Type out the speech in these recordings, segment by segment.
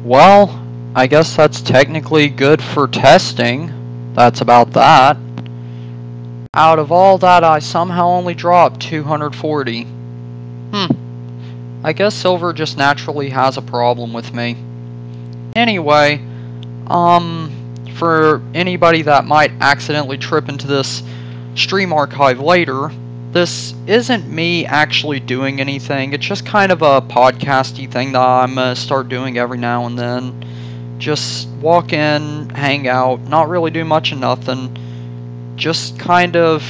Well, I guess that's technically good for testing. That's about that. Out of all that, I somehow only dropped 240. I guess silver just naturally has a problem with me. Anyway, for anybody that might accidentally trip into this stream archive later, this isn't me actually doing anything. It's just kind of a podcasty thing that I'm gonna start doing every now and then. Just walk in, hang out, not really do much of nothing. Just kind of,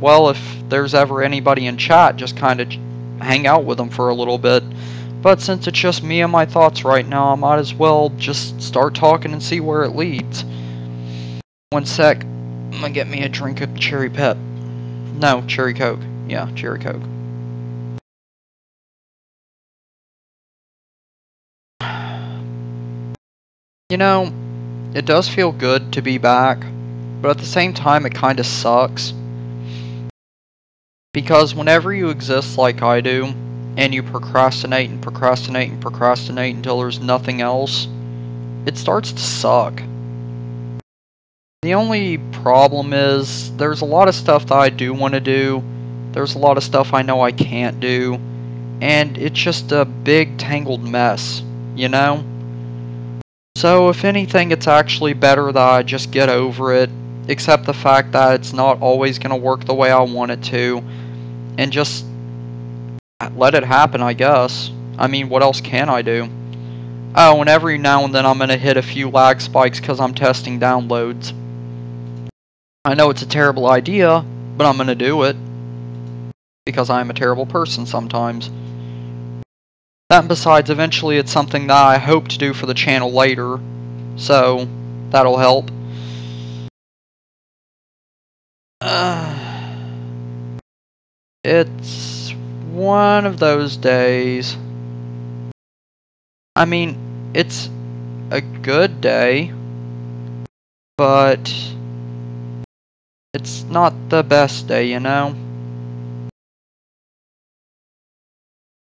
well, if there's ever anybody in chat, just kind of hang out with them for a little bit. But since it's just me and my thoughts right now, I might as well just start talking and see where it leads. One sec. I'm gonna get me a drink of Cherry Pep. No, Cherry Coke. Yeah, Cherry Coke. You know, it does feel good to be back, but at the same time it kinda sucks. Because whenever you exist like I do, and you procrastinate and procrastinate and procrastinate until there's nothing else, it starts to suck. The only problem is, there's a lot of stuff that I do want to do, there's a lot of stuff I know I can't do, and it's just a big tangled mess, you know? So if anything, it's actually better that I just get over it, accept the fact that it's not always going to work the way I want it to, and just let it happen, I guess. I mean, what else can I do? Oh, and every now and then I'm going to hit a few lag spikes because I'm testing downloads. I know it's a terrible idea, but I'm going to do it. Because I'm a terrible person sometimes. That and besides, eventually it's something that I hope to do for the channel later. So, that'll help. It's one of those days. I mean, it's a good day, but it's not the best day, you know?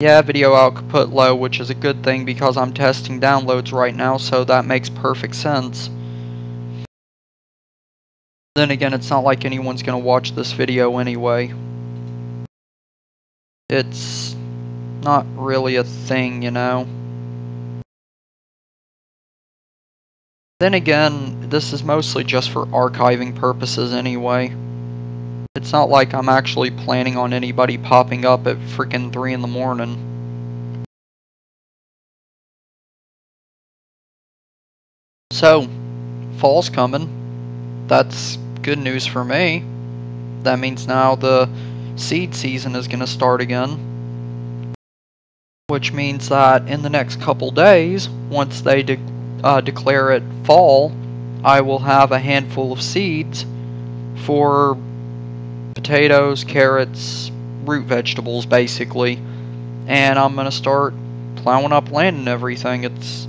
Yeah, video output low, which is a good thing because I'm testing downloads right now, so that makes perfect sense. Then again, it's not like anyone's gonna watch this video anyway. It's not really a thing, you know? Then again, this is mostly just for archiving purposes anyway. It's not like I'm actually planning on anybody popping up at freaking 3 in the morning. So, fall's coming. That's good news for me. That means now the seed season is going to start again. Which means that in the next couple days, once they declare it fall, I will have a handful of seeds for potatoes, carrots, root vegetables, basically. And I'm going to start plowing up land and everything. It's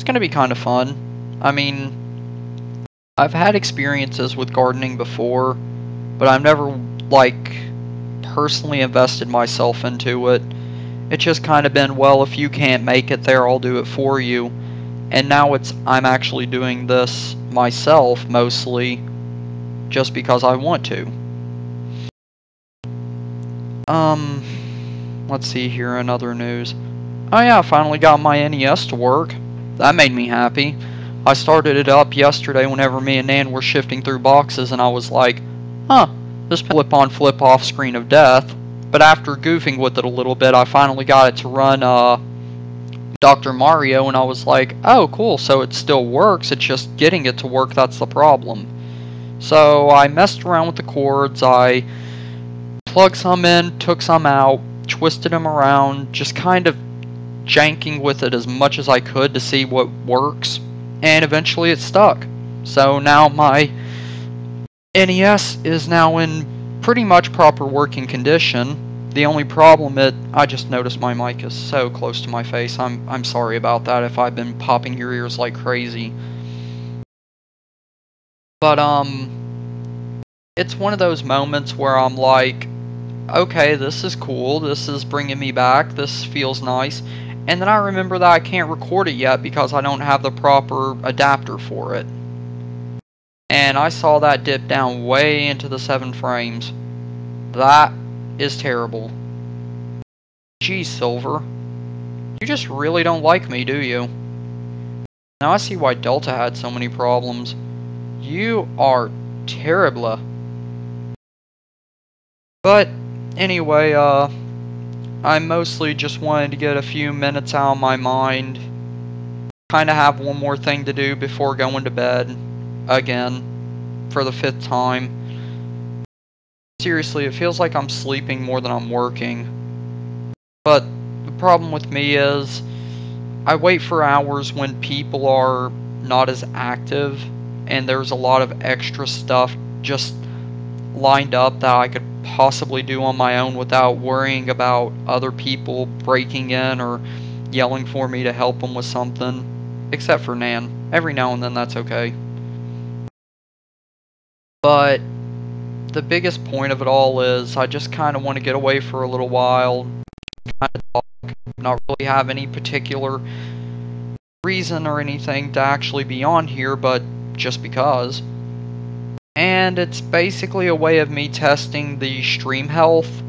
going to be kind of fun. I mean, I've had experiences with gardening before, but I've never, like, personally invested myself into it. It's just kind of been, well, if you can't make it there, I'll do it for you. And now I'm actually doing this myself, mostly, just because I want to. Let's see here, in other news. Oh yeah, I finally got my NES to work. That made me happy. I started it up yesterday whenever me and Nan were shifting through boxes, and I was like, huh, this flip-on flip-off screen of death. But after goofing with it a little bit, I finally got it to run Dr. Mario, and I was like, oh cool, so it still works, it's just getting it to work that's the problem. So I messed around with the cords, I plugged some in, took some out, twisted them around, just kind of janking with it as much as I could to see what works, and eventually it stuck. So now my NES is now in pretty much proper working condition. The only problem I just noticed my mic is so close to my face. I'm sorry about that if I've been popping your ears like crazy. But it's one of those moments where I'm like, okay, this is cool, this is bringing me back, this feels nice, And then I remember that I can't record it yet because I don't have the proper adapter for it. And I saw that dip down way into the 7 frames. That is terrible. Geez, Silver. You just really don't like me, do you? Now I see why Delta had so many problems. You are terrible. But anyway, I mostly just wanted to get a few minutes out of my mind. Kinda have one more thing to do before going to bed. Again. For the 5th time. Seriously, it feels like I'm sleeping more than I'm working. But the problem with me is I wait for hours when people are not as active and there's a lot of extra stuff just lined up that I could possibly do on my own without worrying about other people breaking in or yelling for me to help them with something. Except for Nan. Every now and then that's okay. But the biggest point of it all is I just kind of want to get away for a little while, kind of talk, not really have any particular reason or anything to actually be on here, but just because. And it's basically a way of me testing the stream health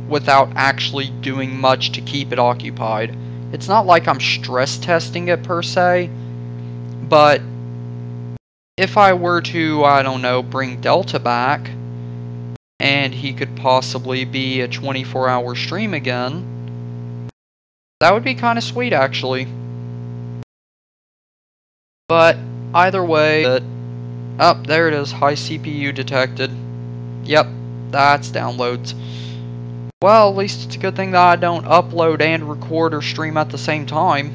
without actually doing much to keep it occupied. It's not like I'm stress testing it per se, but if I were to, I don't know, bring Delta back, and he could possibly be a 24-hour stream again, that would be kind of sweet, actually. But either way, oh, there it is, high CPU detected. Yep, that's downloads. Well, at least it's a good thing that I don't upload and record or stream at the same time,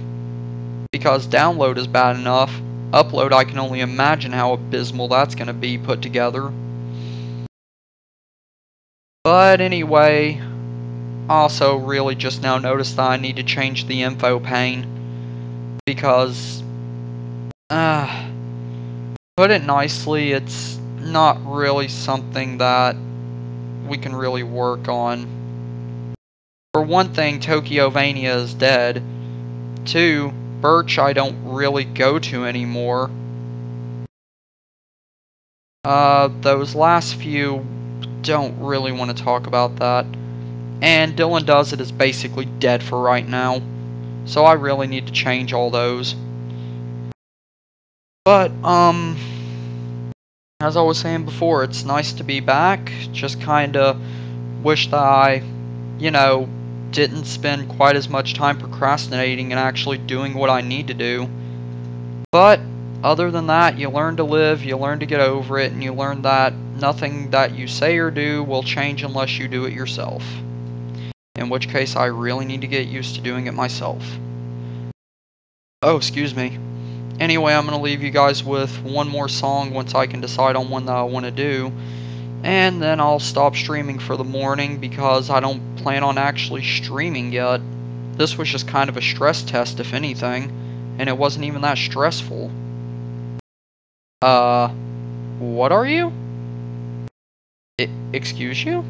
because download is bad enough. Upload, I can only imagine how abysmal that's going to be put together. But anyway, also really just now noticed that I need to change the info pane, because put it nicely, it's not really something that we can really work on. For one thing, Tokyovania is dead. 2, Birch I don't really go to anymore. Those last few, don't really want to talk about that. And Dillon Does It is basically dead for right now. So I really need to change all those. But, as I was saying before, it's nice to be back. Just kinda wish that I, didn't spend quite as much time procrastinating and actually doing what I need to do. But, other than that, you learn to live, you learn to get over it, and you learn that nothing that you say or do will change unless you do it yourself. In which case, I really need to get used to doing it myself. Oh, excuse me. Anyway, I'm going to leave you guys with one more song once I can decide on one that I want to do. And then I'll stop streaming for the morning because I don't plan on actually streaming yet. This was just kind of a stress test, if anything. And it wasn't even that stressful. What are you? Excuse you?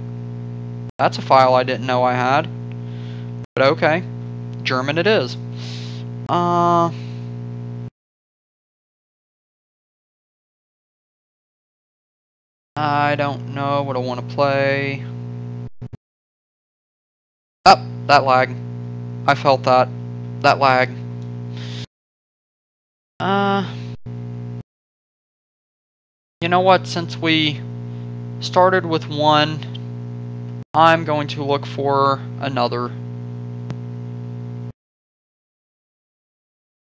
That's a file I didn't know I had. But okay. German it is. I don't know what I want to play. Oh, that lag. I felt that. That lag. You know what? Since we started with one, I'm going to look for another.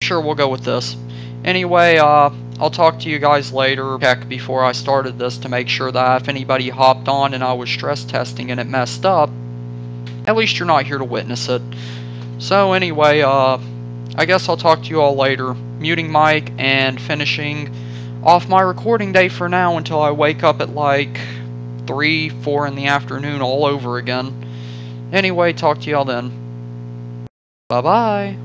Sure, we'll go with this. Anyway, I'll talk to you guys later. Check before I started this to make sure that if anybody hopped on and I was stress testing and it messed up, at least you're not here to witness it. So anyway, I guess I'll talk to you all later. Muting mic and finishing off my recording day for now until I wake up at like 3, 4 in the afternoon all over again. Anyway, talk to y'all then. Bye-bye.